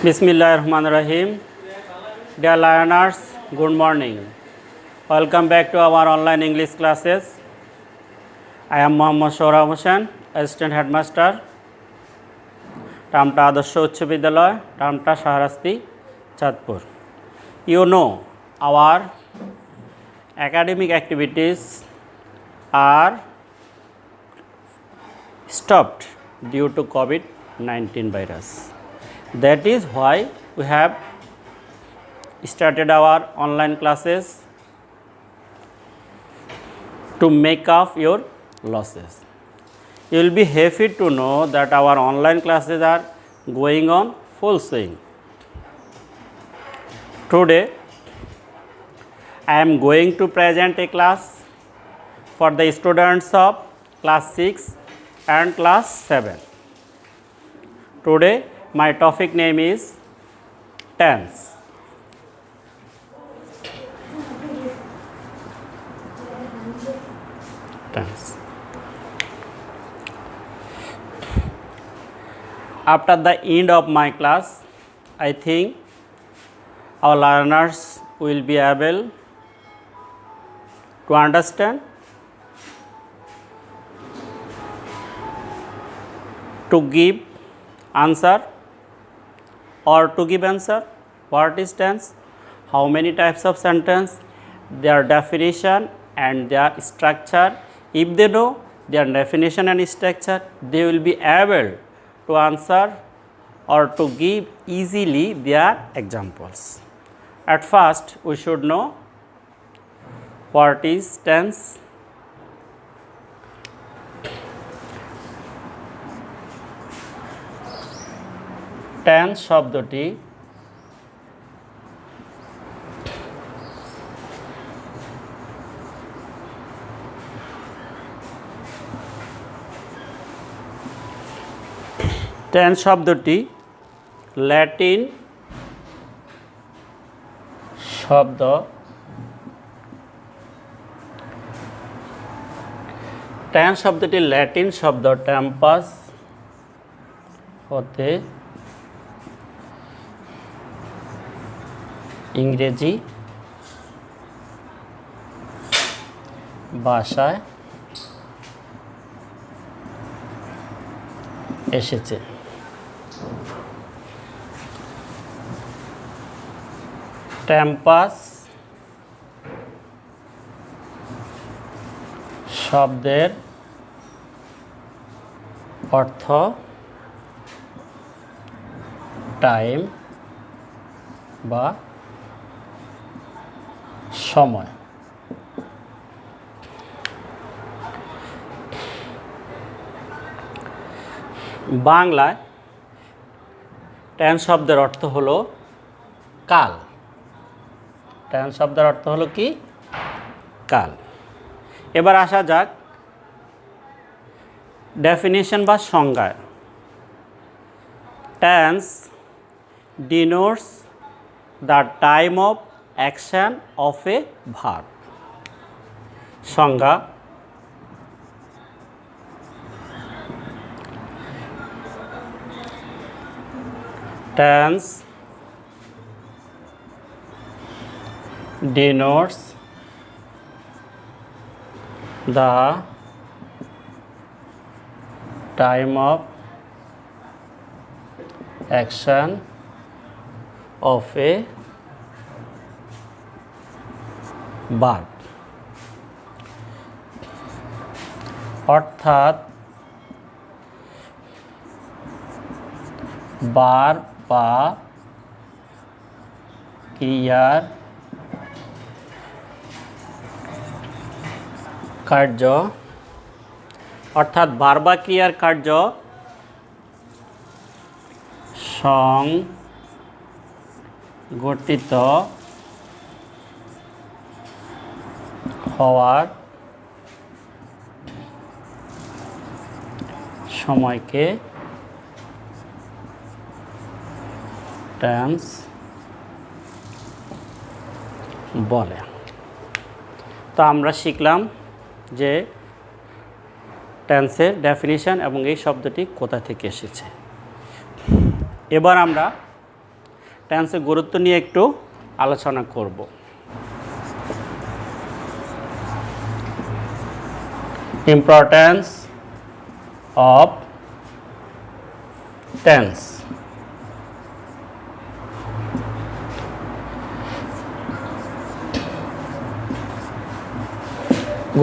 Bismillahirrahmanirrahim. Dear learners, good morning. Welcome back to our online English classes. I am Mohammad Shohrab Hossain, Assistant Headmaster. Tamta Adarsh Ucch Bidyalay, Tamta Shaharasti, Chatpur. You know, our academic activities are stopped due to COVID-19 virus. That is why we have started our online classes to make up your losses. You will be happy to know that our online classes are going on full swing. Today, I am going to present a class for the students of class 6 and class 7. Today, my topic name is tense. Tense. After the end of my class, I think our learners will be able to understand, to give answer or to give answer, what is tense, how many types of sentence, their definition and their structure. If they know their definition and structure, they will be able to answer or to give easily their examples. At first, we should know what is tense. Tense শব্দটি Latin শব্দ Latin শব্দ tempus হতে ইংরেজি ভাষায় এসেছে। Tempus শব্দের অর্থ time বা সময়। বাংলায় টেন্স শব্দের অর্থ হলো কাল। টেন্স শব্দের অর্থ হলো কি? কাল। এবার আসা যাক ডেফিনিশন বা সংজ্ঞায়। Tense denotes the time of action of a verb. সংজ্ঞা: tense denotes the time of action of a verb। অর্থাৎ ভার্ব বা ক্রিয়ার কার্য, অর্থাৎ ভার্ব বা ক্রিয়ার কার্য সংগঠিত হওয়ার সময়কে টেন্স বলে। তো আমরা শিখলাম যে টেন্সের ডেফিনিশন এবং এই শব্দটি কোথা থেকে এসেছে। এবার আমরা টেন্সের গুরুত্ব নিয়ে একটু আলোচনা করব। Importance of tense.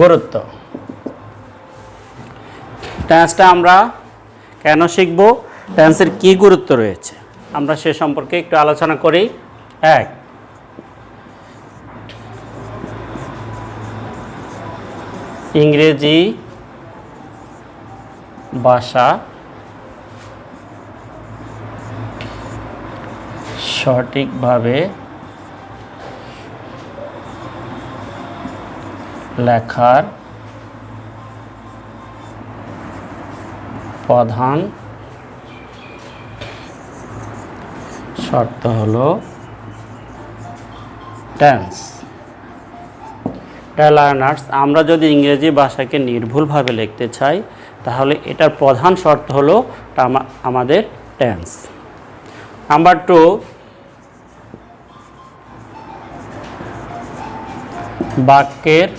গুরুত্ব। টেন্সটা আমরা কেন শিখব, টেন্সের কী গুরুত্ব রয়েছে আমরা সে সম্পর্কে একটু আলোচনা করি। এক, ইংরেজি ভাষা সঠিকভাবে লেখার প্রধান শর্ত হলো টেন্স। লার্নার্স, আমরা যদি ইংরেজি ভাষাকে নির্ভুলভাবে লিখতে চাই তাহলে এটার প্রধান শর্ত হলো আমাদের টেন্স। নাম্বার 2, বাক্যের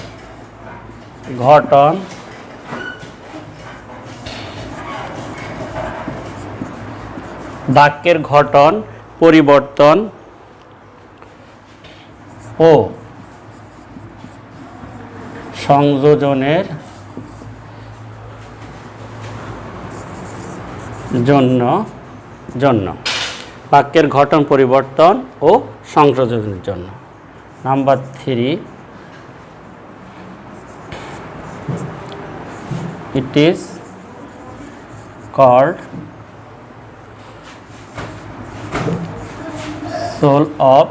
গঠন পরিবর্তন ও সংযোজনের জন্য বাক্যের গঠন পরিবর্তন ও সংযোজনের জন্য। Number 3, it is called soul of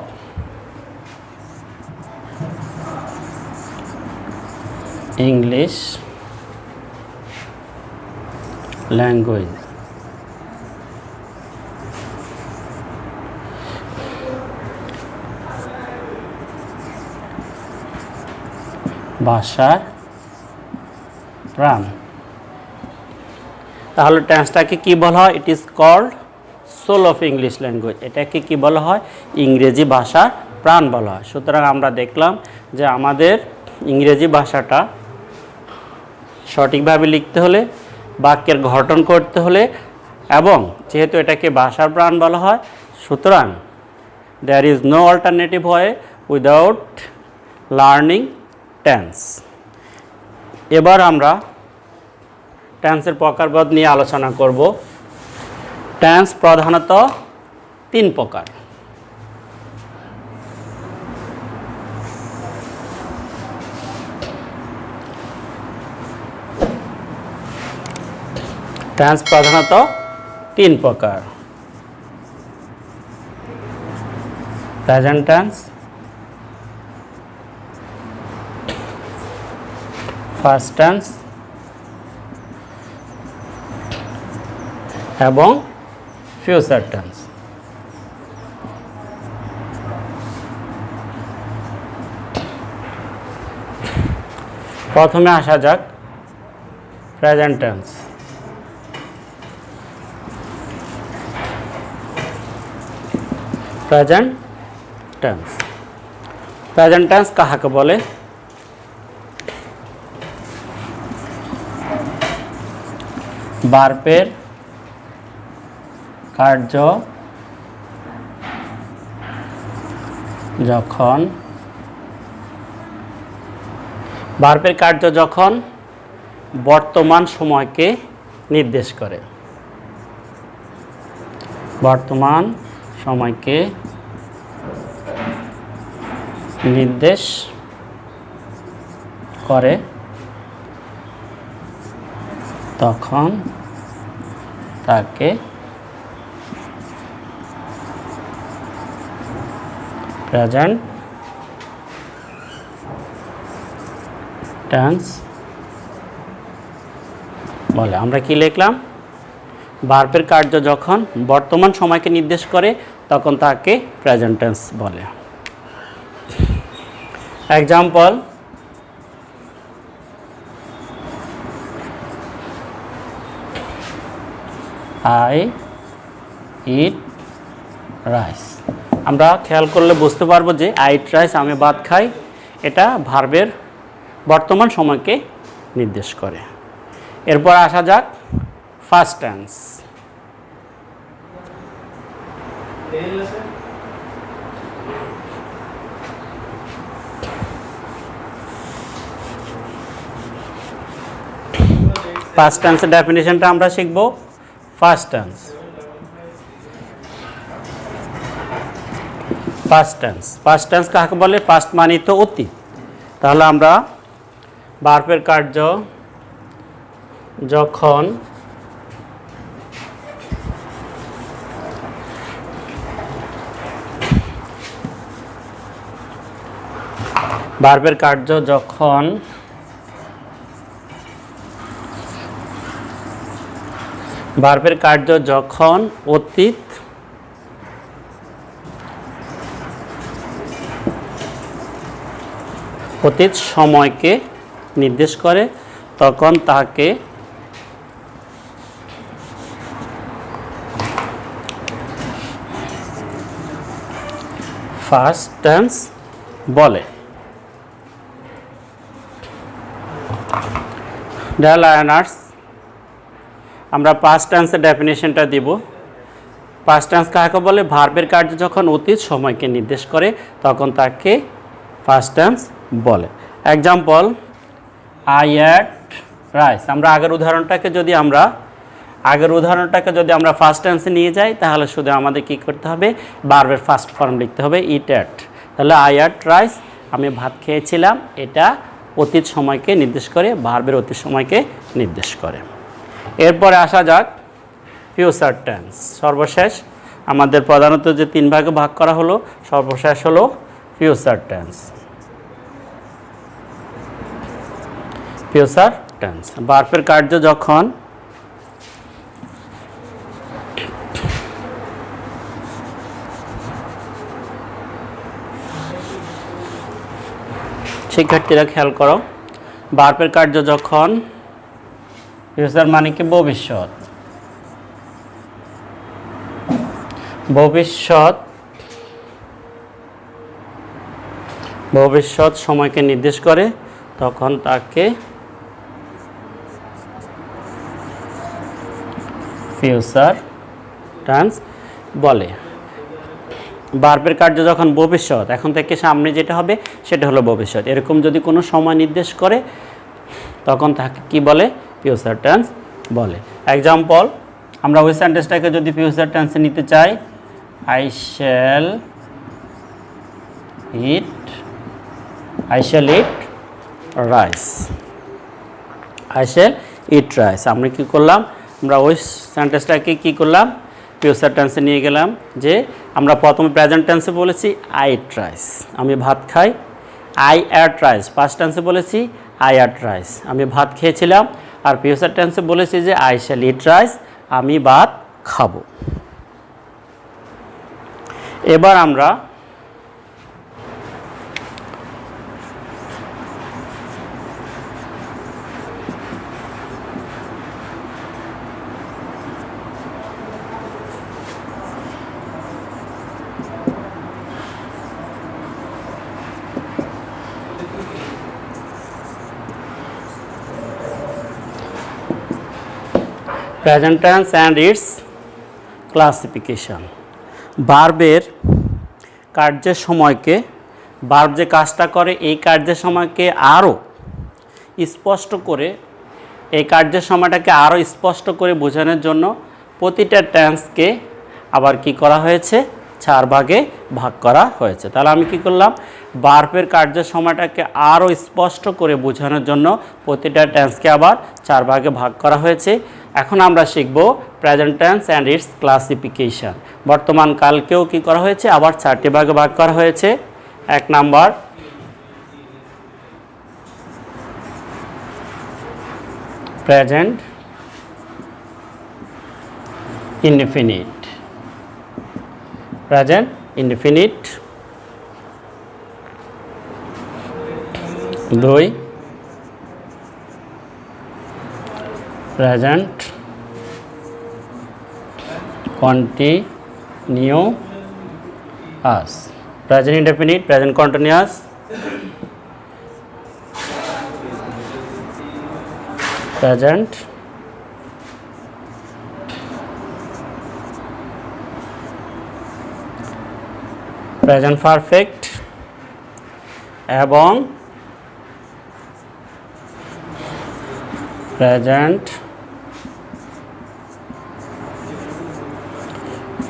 English language। ভাষার প্রাণ। তাহলে টেন্সটাকে কি বলা হয়? It is called soul of English language. এটাকে কি বলা হয়? ইংরেজি ভাষার প্রাণ বলা হয়। সুতরাং আমরা দেখলাম যে আমাদের ইংরেজি ভাষাটা সঠিকভাবে লিখতে হলে, বাক্যের গঠন করতে হলে, এবং যেহেতু এটাকে ভাষার প্রাণ বলা হয়, সুতরাং there is no alternative way without learning tense. এবার আমরা টেন্সের প্রকারভেদ নিয়ে আলোচনা করব। টেন্স প্রধানত 3 প্রকার। টেন্স প্রধানত 3 প্রকার। প্রেজেন্ট টেন্স, ফার্স্ট টেন্স এবং ফিউচার টেন্স। প্রথমে আসা যাক present tense. Present tense, present tense কাহাকে বলে? ভার্বের কার্য যখন বর্তমান সময়কে নির্দেশ করে, বর্তমান সময়কে নির্দেশ করে তখন তাকে প্রেজেন্ট টেন্স বলে। আমরা কি লিখলাম? ভার্বের কার্য যখন বর্তমান সময়কে নির্দেশ করে তখন তাকে প্রেজেন্ট টেন্স বলে। Example, I eat rice. আমরা খেয়াল করলে বুঝতে পারবো যে আই ইট রাইস আমি ভাত খাই, এটা ভার্বের বর্তমান সময়কে নির্দেশ করে। এরপর আসা যাক ফার্স্ট টেন্স। ফার্স্ট টেন্সের ডেফিনিশনটা আমরা শিখব। First tense, first tense, first tense কাকে বলে? ফার্স্ট মানে তো অতীত। তাহলে আমরা ভার্বের কার্য যখন ভার্বের কার্য যখন ভার্বের কার্য যখন অতীত সময়কে নির্দেশ করে তখন তাকে ফার্স্ট টেন্স বলে। ডিয়ার লার্নার্স, আমরা পাস্ট টেন্সের ডেফিনেশনটা দিব। পাস্ট টেন্স কাকে বলে? ভার্বের কার্য যখন অতীত সময়কে নির্দেশ করে তখন তাকে ফার্স্ট টেন্স বলে। Example, I ate rice. আমরা আগের উদাহরণটাকে যদি আমরা ফার্স্ট টেন্সে নিয়ে যাই তাহলে শুধু আমাদের কি করতে হবে? ভার্বের ফার্স্ট ফর্ম লিখতে হবে, ইট অ্যাট। তাহলে আই অ্যাট রাইস, আমি ভাত খেয়েছিলাম, এটা অতীত সময়কে নির্দেশ করে, ভার্বের অতীত সময়কে নির্দেশ করে। এরপরে আসা যাক ফিউচার টেন্স। সর্বশেষ আমাদের প্রধানত যে 3 ভাগে ভাগ করা হলো, সর্বশেষ হলো ফিউচার টেন্স। ফিউচার টেন্স ভার্বের কার্য যখন শিক্ষার্থীরা খেয়াল করো, ভার্বের কার্য যখন, ফিউচার মানে কি? ভবিষ্যৎ। ভবিষ্যৎ সময়কে নির্দেশ করে তখন তাকে ফিউচার টেন্স বলে। ভার্বের কার্য যখন ভবিষ্যৎ, এখন থেকে সামনে যেটা হবে সেটা হলো ভবিষ্যৎ, এরকম যদি কোনো সময় নির্দেশ করে তখন তাকে কি বলে? ফিউচার টেন্স বলে। এক্সাম্পল, আমরা ওই সেন্টেন্সটাকে যদি ফিউচার টেন্সে নিতে চাই, I shall eat rice. I shall eat rice, আমরা কি করলাম? আমরা ওই সেন্টেন্সটাকে কি করলাম? ফিউচার টেন্সে নিয়ে গেলাম। যে আমরা প্রথমে প্রেজেন্ট টেন্সে বলেছি আই ইট রাইস, আমি ভাত খাই। আই অ্যাট রাইস, পাস্ট টেন্সে বলেছি আই অ্যাট রাইস, আমি ভাত খেয়েছিলাম। আর ফিউচার টেন্সে বলেছি যে আই শ্যাল ইট রাইস, আমি ভাত খাবো। এবার আমরা present tense and it's classification. ভার্বের কার্যের সময়কে, ভার্ব যে কাজটা করে এই কার্যের সময়কে আরও স্পষ্ট করে, এই কার্যের সময়টাকে আরও স্পষ্ট করে বোঝানোর জন্য প্রতিটা টেন্সকে আবার কি করা হয়েছে? 4 ভাগে ভাগ করা হয়েছে। তাহলে আমি কি করলাম? ভার্বের কার্যের সময়টাকে আরও স্পষ্ট করে বোঝানোর জন্য প্রতিটা টেন্সকে আবার 4 ভাগে ভাগ করা হয়েছে। এখন আমরা শিখব present tense and it's classification. বর্তমান কালকেও কি করা হয়েছে? আবার 4টি ভাগে ভাগ করা হয়েছে। 1 number, present indefinite, present indefinite. 2 present continue us. Present indefinite, present continuous, present present perfect এবং present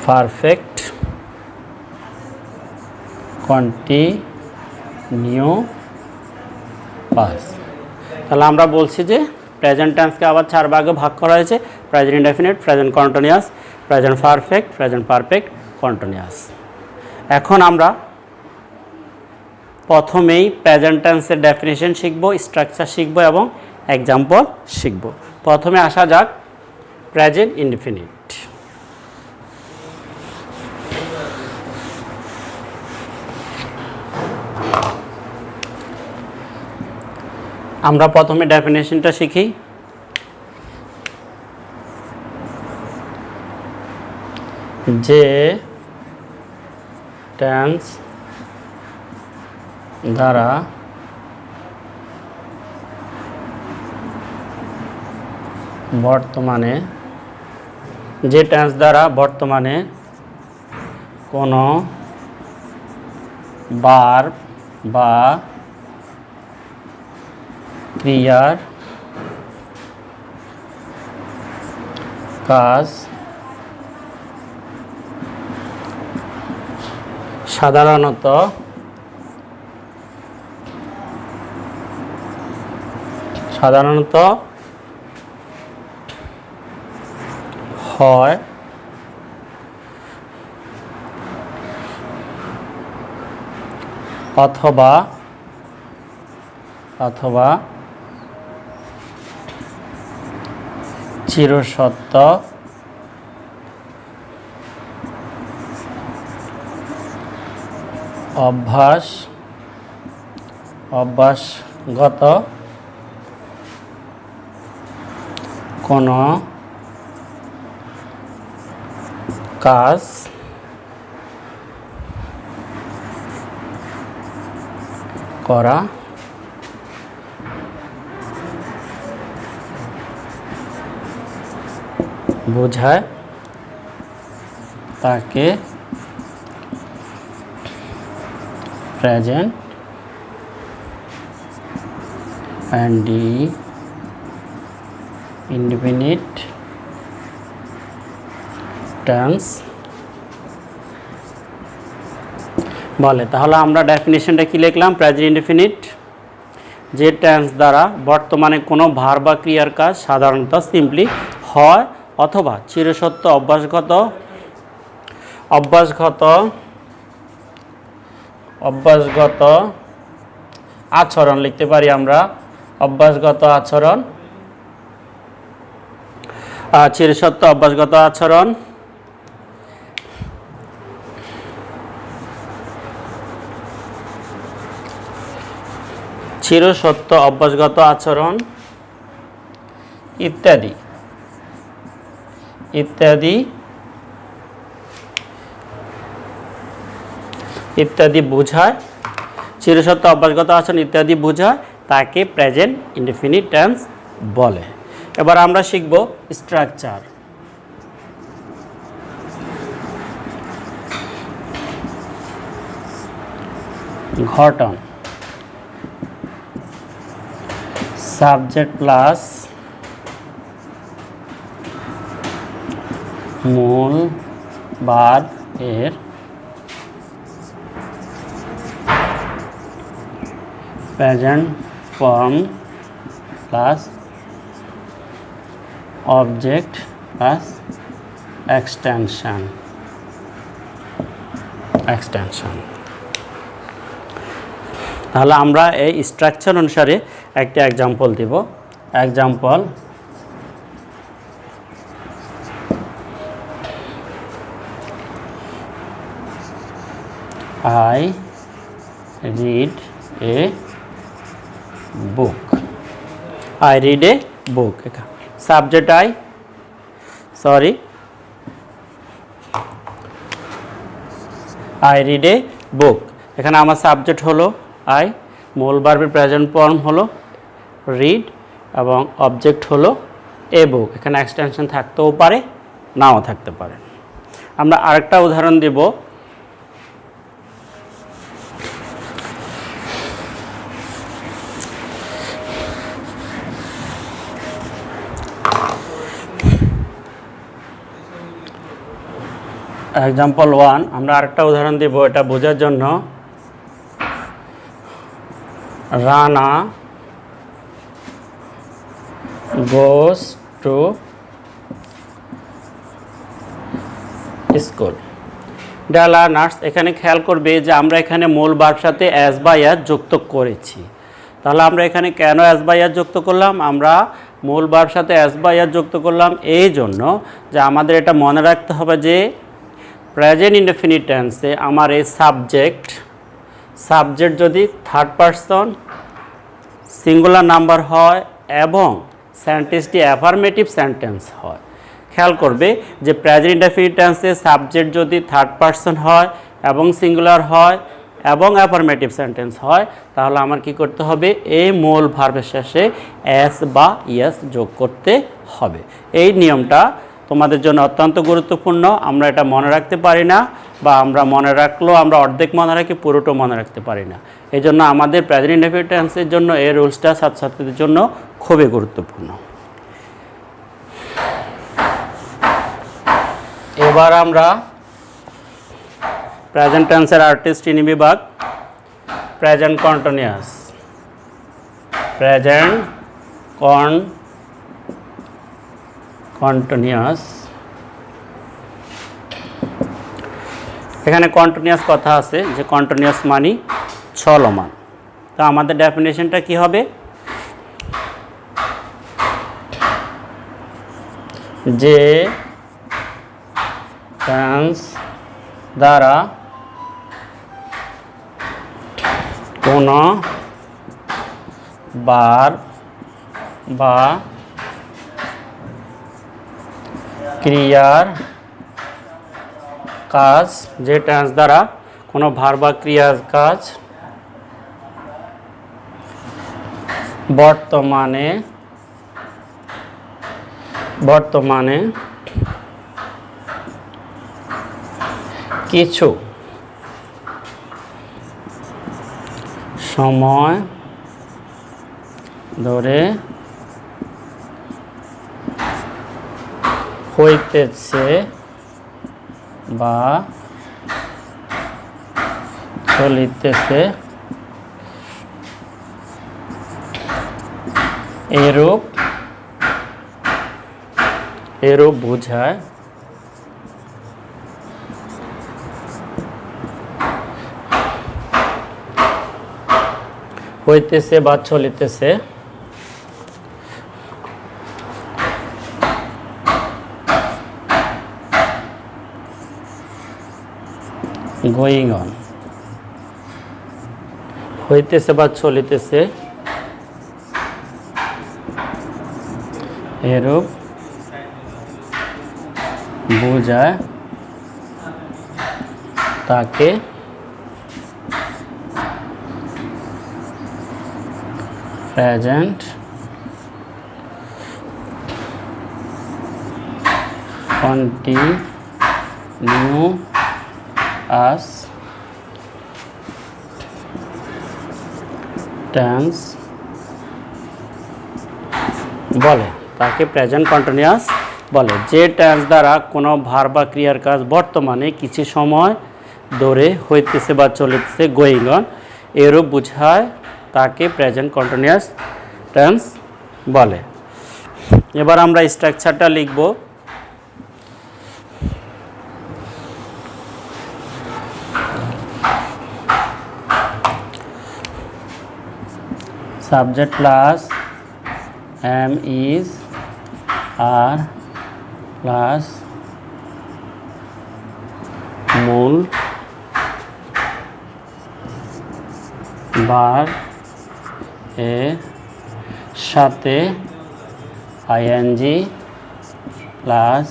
perfect continuous past। তাহলে আমরা বলছি যে প্রেজেন্ট টেন্সকে আবার 4 ভাগে ভাগ করা হয়েছে: present indefinite, present continuous, present perfect, present perfect continuous. এখন আমরা প্রথমেই প্রেজেন্ট টেন্সের ডেফিনিশন শিখব, স্ট্রাকচার শিখব এবং এক্সাম্পল শিখব। প্রথমে আসা যাক প্রেজেন্ট ইনডেফিনিট। আমরা প্রথমে ডেফিনেশনটা শিখি। যে টেন্স দ্বারা বর্তমানে কোনো ভার্ব বা ক্রিয়ার কাজ সাধারণত হয় অথবা চিরসত্য অভ্যাসগত কোনো কাজ করা বোঝায় তাকে প্রেজেন্ট ইনডেফিনিট টেন্স বলে। তাহলে আমরা ডেফিনিশনটা কি লিখলাম? প্রেজেন্ট ইনডেফিনিট যে টেন্স দ্বারা বর্তমানে কোনো ভার্ব বা ক্রিয়ার কাজ সাধারণত সিম্পলি হয় অথবা চিরসত্য অভ্যাসগত আচরণ লিখতে পারি আমরা। অভ্যাসগত আচরণ, চিরসত্য অভ্যাসগত আচরণ চিরসত্য অভ্যাসগত আচরণ ইত্যাদি বোঝায়, চিরসত্য অভ্যাসগত আচরণ ইত্যাদি বোঝায় তাকে প্রেজেন্ট ইনডেফিনিট টেন্স বলে। এবার আমরা শিখব স্ট্রাকচার। ঘটন, সাবজেক্ট প্লাস মূল ভার্ব এর present form plus object plus extension. তাহলে আমরা এই স্ট্রাকচার অনুসারে একটা এক্সাম্পল দিব। Example: I read a book. I read a book. Subject I, sorry, I read a book. এখানে আমার সাবজেক্ট হলো আই, মূল ভার্বের প্রেজেন্ট ফর্ম হলো রিড এবং অবজেক্ট হলো এ বুক। এখানে এক্সটেনশন থাকতেও পারে, নাও থাকতে পারে। আমরা আরেকটা উদাহরণ দেব। এক্সাম্পল 1, আমরা আরেকটা উদাহরণ দেব এটা বোঝার জন্য। Rana goes to school. Dear learners, এখানে খেয়াল করবে যে আমরা এখানে মূল ভার্ব সাথে অ্যাজ বা ইয়ার যুক্ত করেছি। তাহলে আমরা এখানে কেন অ্যাজ বা ইয়ার যুক্ত করলাম? আমরা মূল ভার্ব সাথে অ্যাজ বা ইয়ার যুক্ত করলাম এই জন্য যে আমাদের এটা মনে রাখতে হবে যে প্রেজেন্ট ইনডেফিনিট টেন্সে আমার এই সাবজেক্ট যদি থার্ড পারসন সিঙ্গুলার নাম্বার হয় এবং সেন্টেন্সটি অ্যাফার্মেটিভ সেন্টেন্স হয়। খেয়াল করবে যে প্রেজেন্ট ইনডেফিনিট টেন্সে সাবজেক্ট যদি থার্ড পারসন হয় এবং সিঙ্গুলার হয় এবং অ্যাফার্মেটিভ সেন্টেন্স হয়, তাহলে আমার কি করতে হবে? এই মূল ভার্বের শেষে এস বা ইয়েস যোগ করতে হবে। এই নিয়মটা তোমাদের জন্য অত্যন্ত গুরুত্বপূর্ণ। আমরা এটা মনে রাখতে পারি না, বা আমরা মনে রাখলেও আমরা অর্ধেক মনে রাখি, পুরোটা মনে রাখতে পারি না। এই জন্য আমাদের প্রেজেন্ট ইনডেফিনিট টেন্সের জন্য এই রুলসটা ছাত্রছাত্রীদের জন্য খুবই গুরুত্বপূর্ণ। এবার আমরা প্রেজেন্ট টেন্সের আরেকটি শ্রেণীবিভাগ, প্রেজেন্ট কন্টিনিউয়াস। প্রেজেন্ট কন্টিনিউয়াস, এখানে কন্টিনিউয়াস কথা আছে যে কন্টিনিউয়াস মানে চলমান। তো আমাদের ডেফিনেশনটা কি হবে? যে টেন্স দ্বারা কোনো ভার্ব বা ক্রিয়ার কাজ, যে টেন্স দ্বারা কোনো ভার্ব বা ক্রিয়ার কাজ বর্তমানে কিছু সময় ধরে হইতেছে বা চলিতেছে, এরূপ বোঝায়। হইতেছে বা চলিতেছে, গোয়িং অন। হইতেছে বা চলিতেছে এরূপ বোঝায় তাকে প্রেজেন্ট কন্টিনিউয়াস টেন্স বলে। তাকে প্রেজেন্ট কন্টিনিউয়াস বলে। যে টেন্স দ্বারা কোনো ভার্ব বা ক্রিয়ার কাজ বর্তমানে কিছু সময় ধরে হইতেছে বা চলিতেছে, গোয়িং অন, এরূপ বোঝায় তাকে প্রেজেন্ট কন্টিনিউয়াস টেন্স বলে। এবার আমরা স্ট্রাকচারটা লিখব। Subject plus am is are plus মূল ভার্ব এর সাথে ing plus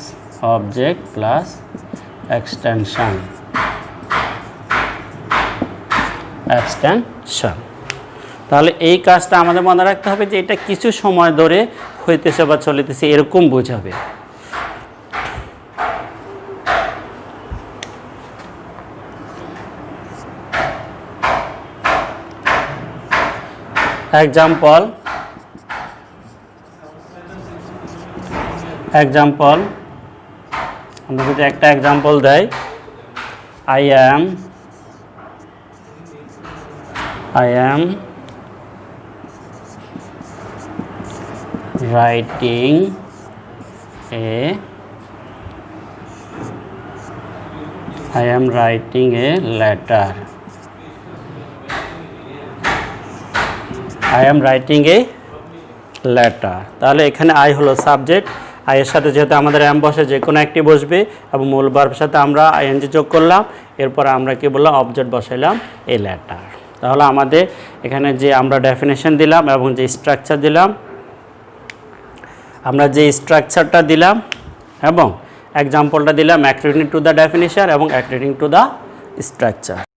object plus extension. Abstention. তাহলে এই কাজটা আমাদের মনে রাখতে হবে যে এটা কিছু সময় ধরে হইতেছে বা চলিতেছে এরকম বোঝাবে। এক্সাম্পল আমরা যদি একটা এক্সাম্পল দেয়, I am writing a letter. তাহলে এখানে আই হলো সাবজেক্ট, আইয়ের সাথে যেহেতু আমাদের এম বসে যে কোনো একটি বসবে এবং মূল ভার্বের সাথে আমরা আইএনজি যোগ করলাম, এরপর আমরা কি বললাম অবজেক্ট বসাইলাম এ লেটার। তাহলে আমাদের এখানে যে আমরা ডেফিনেশন দিলাম এবং যে স্ট্রাকচার দিলাম, আমরা যে স্ট্রাকচারটা দিলাম এবং এক্সাম্পলটা দিলাম অ্যাকর্ডিং টু দ্য ডেফিনেশন এবং অ্যাকর্ডিং টু দ্য স্ট্রাকচার।